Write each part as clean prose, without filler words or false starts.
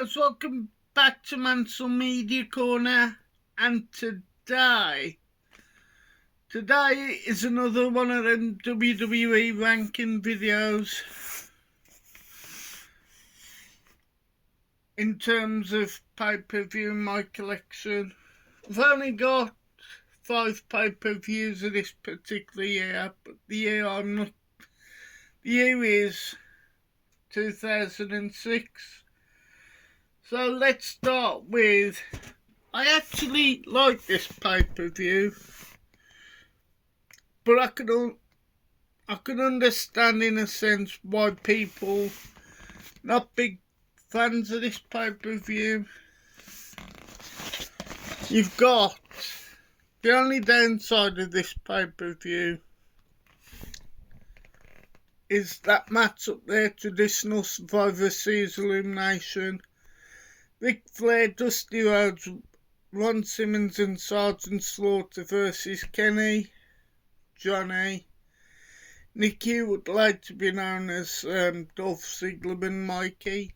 guys, welcome back to Mansell Media Corner, and today is another one of them WWE ranking videos in terms of pay-per-view in my collection. I've only got 5 pay-per-views of this particular year, but the year is 2006. So let's start with, I actually like this pay-per-view, but I could understand in a sense why people not big fans of this pay-per-view. You've got the only downside of this pay-per-view is that match up there, traditional Survivor Series elimination. Ric Flair, Dusty Rhodes, Ron Simmons and Sergeant Slaughter versus Kenny, Johnny, Nicky would like to be known as Dolph Ziggler and Mikey.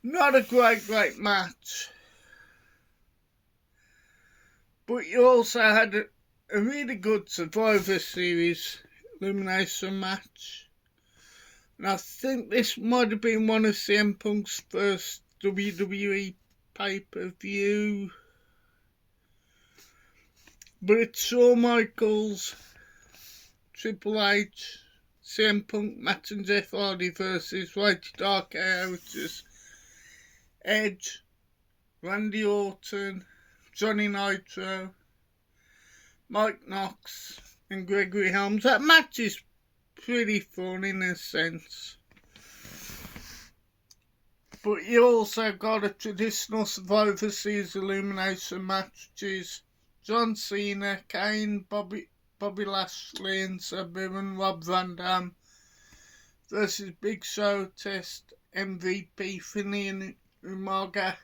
Not a great match. But you also had a really good Survivor Series elimination match. And I think this might have been one of CM Punk's first WWE pay-per-view. But it's Shawn Michaels, Triple H, CM Punk, Matt and Jeff Hardy versus Righty Dark Air, which is Edge, Randy Orton, Johnny Nitro, Mike Knox and Gregory Helms. That match is pretty fun in a sense. But you also got a traditional Survivor Series elimination match, which is John Cena, Kane, Bobby Lashley and Sabu and Rob Van Dam versus Big Show, Test, MVP, Finney and Umaga.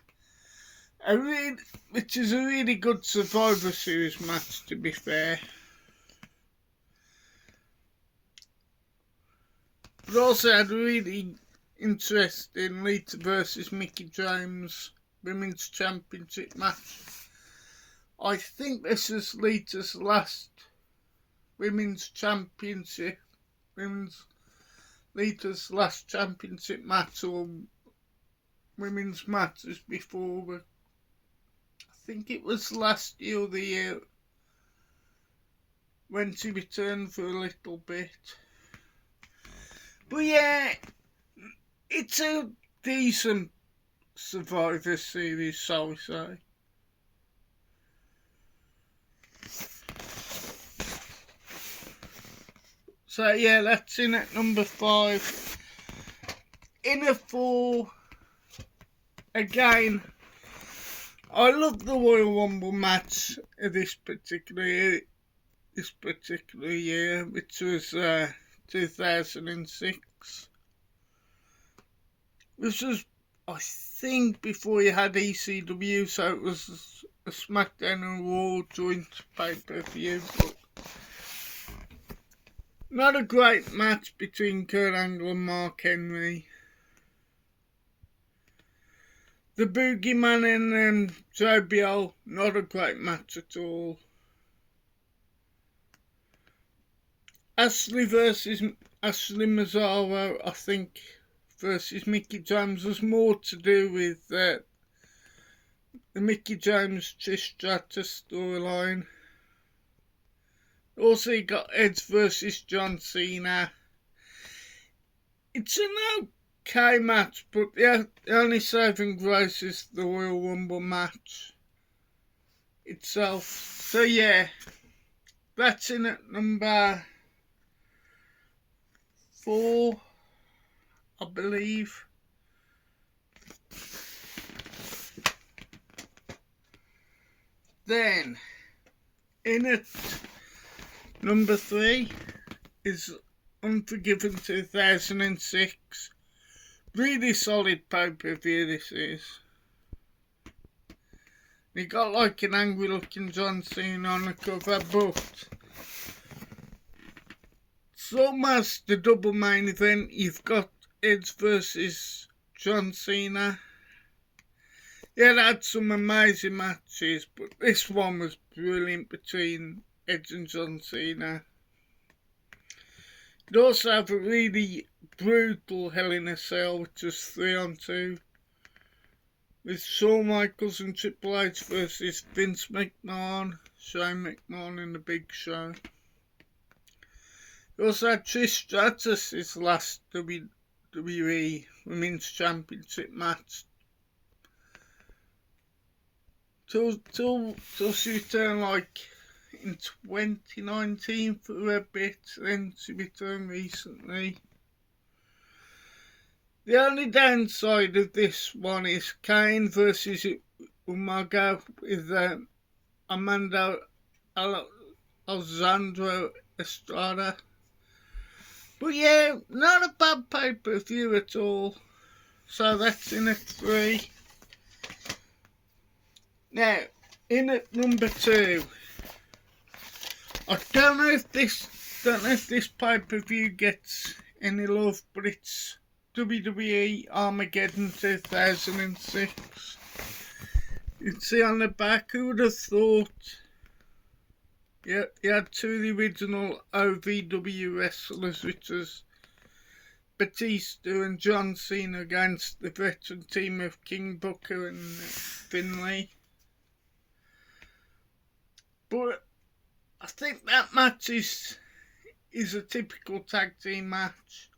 Which is a really good Survivor Series match, to be fair. But also had a really interesting Lita versus Mickie James Women's Championship match. I think this is Lita's last Women's Championship match or women's matches before, but I think it was last year or the year when she returned for a little bit. But yeah, it's a decent Survivor Series, shall we say. So yeah, that's in at number 5. In at 4, again, I love the Royal Rumble match of this particular year, which was 2006. This was, I think, before you had ECW, so it was a SmackDown and Raw joint pay-per-view. But not a great match between Kurt Angle and Mark Henry. The Boogeyman and JBL, not a great match at all. Ashley Mazzaro, I think, versus Mickie James was more to do with the Mickie James Trish Stratus storyline. Also, you got Edge versus John Cena. It's an okay match, but the only saving grace is the Royal Rumble match itself. So yeah, that's in at number 4, I believe. Then, in at number 3 is Unforgiven 2006. Really solid pay-per-view this is. You got like an angry looking John Cena on the cover, but it's almost the double main event. You've got Edge versus John Cena, Yeah, they had some amazing matches, but this one was brilliant between Edge and John Cena. It also had a really brutal Hell in a Cell, which was 3-on-2, with Shawn Michaels and Triple H versus Vince McMahon, Shane McMahon and The Big Show. It also had Trish Stratus' last WWE Women's Championship match. Till she returned like in 2019 for a bit, then she returned recently. The only downside of this one is Kane versus Umaga with Amanda Alexandra Estrada. But yeah, not a bad pay-per-view at all. So that's in at 3. Now, in at number 2. I don't know if this pay-per-view gets any love, but it's WWE Armageddon 2006. You can see on the back, who would have thought? Yeah, you had 2 of the original OVW wrestlers, which was Batista and John Cena against the veteran team of King Booker and Finlay. But I think that match is a typical tag team match.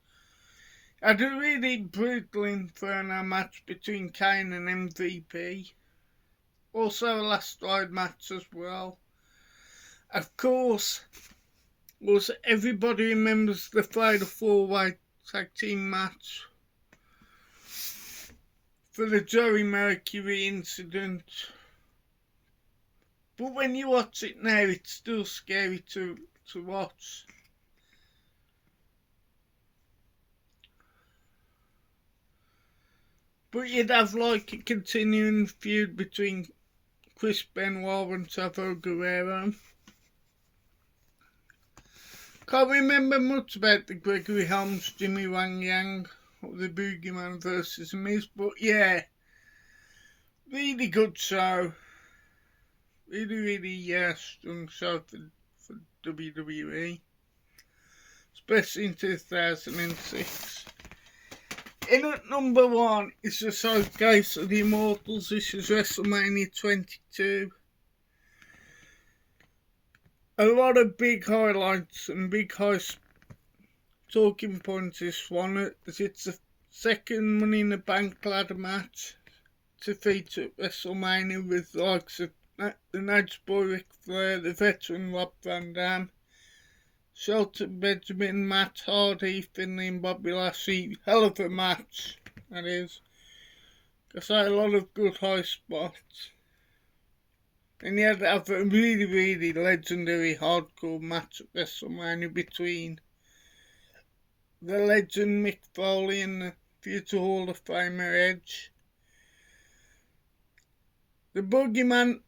I had a really brutal Inferno match between Kane and MVP. Also a last ride match as well. Of course, everybody remembers the Fatal 4-Way tag team match for the Joey Mercury incident. But when you watch it now, it's still scary to watch. But you'd have like a continuing feud between Chris Benoit and Chavo Guerrero. Can't remember much about the Gregory Helms, Jimmy Wang Yang, or the Boogeyman versus Miz, but yeah, really good show. Really strong show for WWE, especially in 2006. In at number 1 is the showcase of the Immortals. This is WrestleMania 22. A lot of big highlights and big talking points this one, as it's the second Money in the Bank ladder match to feature at WrestleMania with the likes of the Nature Boy Ric Flair, the veteran Rob Van Dam, Shelton Benjamin, Matt Hardy, Finlay and Bobby Lashley. Hell of a match, that is. Because I had a lot of good high spots. And you had to have a really legendary hardcore match at WrestleMania between the legend Mick Foley and the future Hall of Famer Edge. The Boogeyman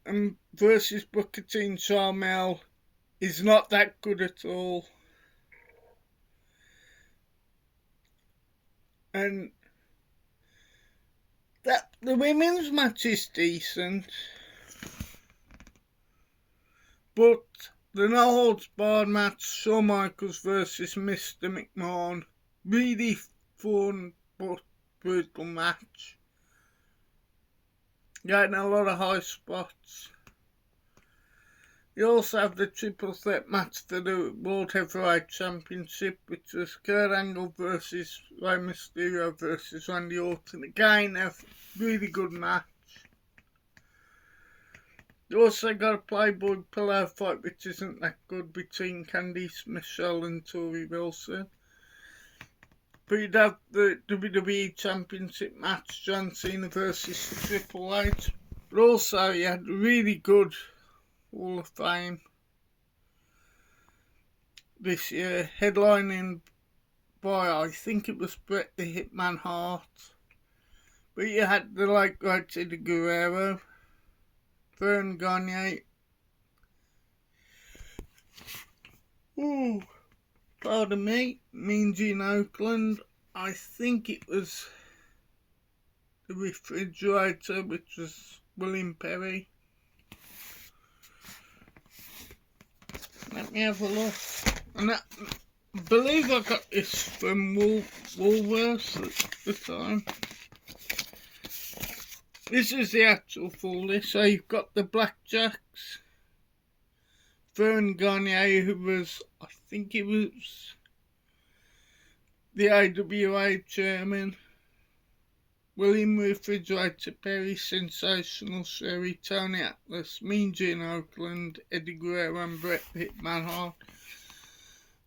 versus Booker T and Sharmell is not that good at all. And the women's match is decent. But the no holds barred match, Shawn Michaels versus Mr. McMahon, really fun but brutal match. Getting a lot of high spots. You also have the triple threat match for the World Heavyweight Championship, which was Kurt Angle versus Rey Mysterio versus Randy Orton. Again, a really good match. You also got a Playboy pillow fight, which isn't that good, between Candice Michelle and Tori Wilson. But you'd have the WWE Championship match, John Cena versus Triple H. But also you had a really good Hall of Fame this year, headlining by, I think it was Bret the Hitman Hart. But you had the late great Eddie Guerrero, Vern Gagne. Pardon me, Mean Gene Oakland. I think it was the refrigerator, which was William Perry. Let me have a look. And I believe I got this from Woolworths at the time. This is the actual full list. So you've got the Blackjacks, Vern Gagne, who was, I think he was the AWA chairman, William Refrigerator Perry, Sensational Sherry, Tony Atlas, Mean Gene Oakland, Eddie Guerrero and Bret Hitman Hart.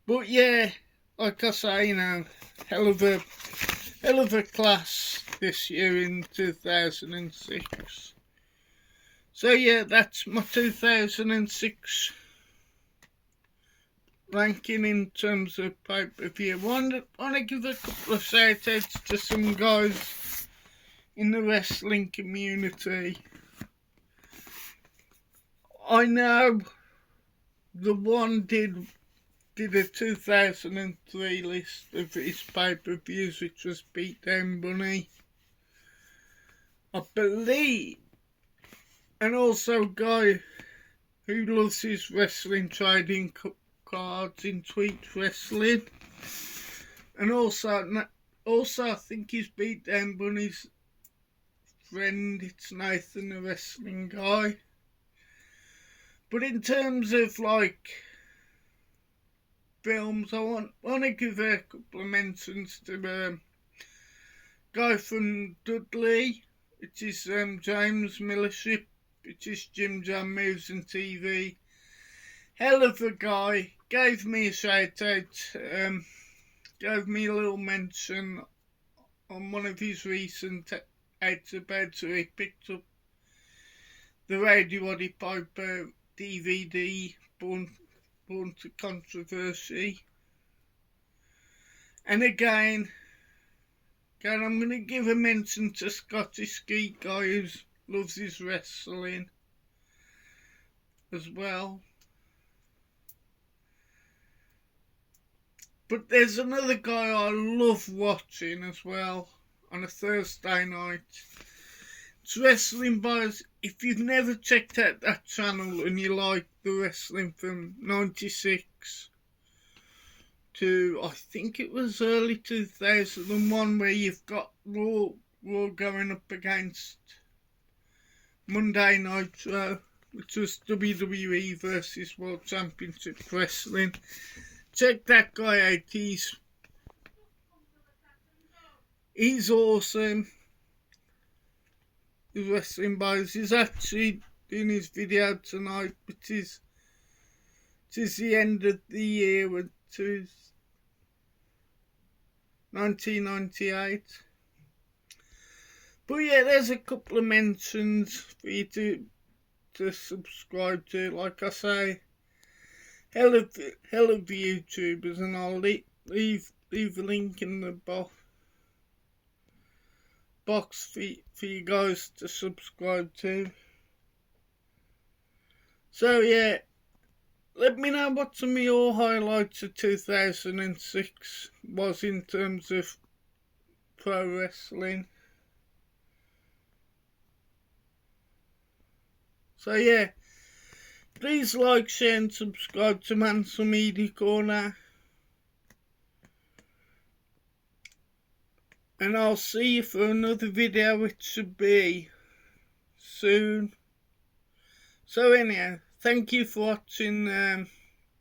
But yeah, like I say, you know, hell of a class this year in 2006. So yeah, that's my 2006 ranking in terms of pay-per-view. Want to give a couple of shout-outs to some guys in the wrestling community. I know the one did a 2003 list of his pay-per-views, which was Beatdown Bunny, I believe, and also a guy who loves his wrestling trading cards in Tweet Wrestling, and also I think he's Beatdown Bunny's friend. It's Nathan, the wrestling guy. But in terms of like films, I want to give a couple of mentions to a guy from Dudley, which is James Millership, which is Jim Jam Moves and TV. Hell of a guy. Gave me a shout out, gave me a little mention on one of his recent Out of Bed, so he picked up the Radio Roddy Piper DVD, Born to Controversy. And again, I'm going to give a mention to Scottish Ski guy who loves his wrestling as well. But there's another guy I love watching as well on a Thursday night. It's Wrestling Buzz. If you've never checked out that channel and you like the wrestling from 96 to, I think it was early 2001, where you've got Raw going up against Monday Nitro, which was WWE versus World Championship Wrestling. Check that guy out. He's awesome. His Wrestling Buzz. He's actually doing his video tonight, which is the end of the year, which is 1998. But yeah, there's a couple of mentions for you to subscribe to. Like I say, hell of YouTubers, and I'll leave a link in the box for you guys to subscribe to. So yeah, let me know what some of your highlights of 2006 was in terms of pro wrestling. So yeah, please like, share and subscribe to Mansell Media Corner. And I'll see you for another video, which should be soon. So anyhow, thank you for watching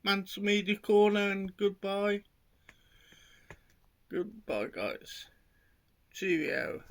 Mansell Media Corner, and goodbye. Goodbye guys. Cheerio.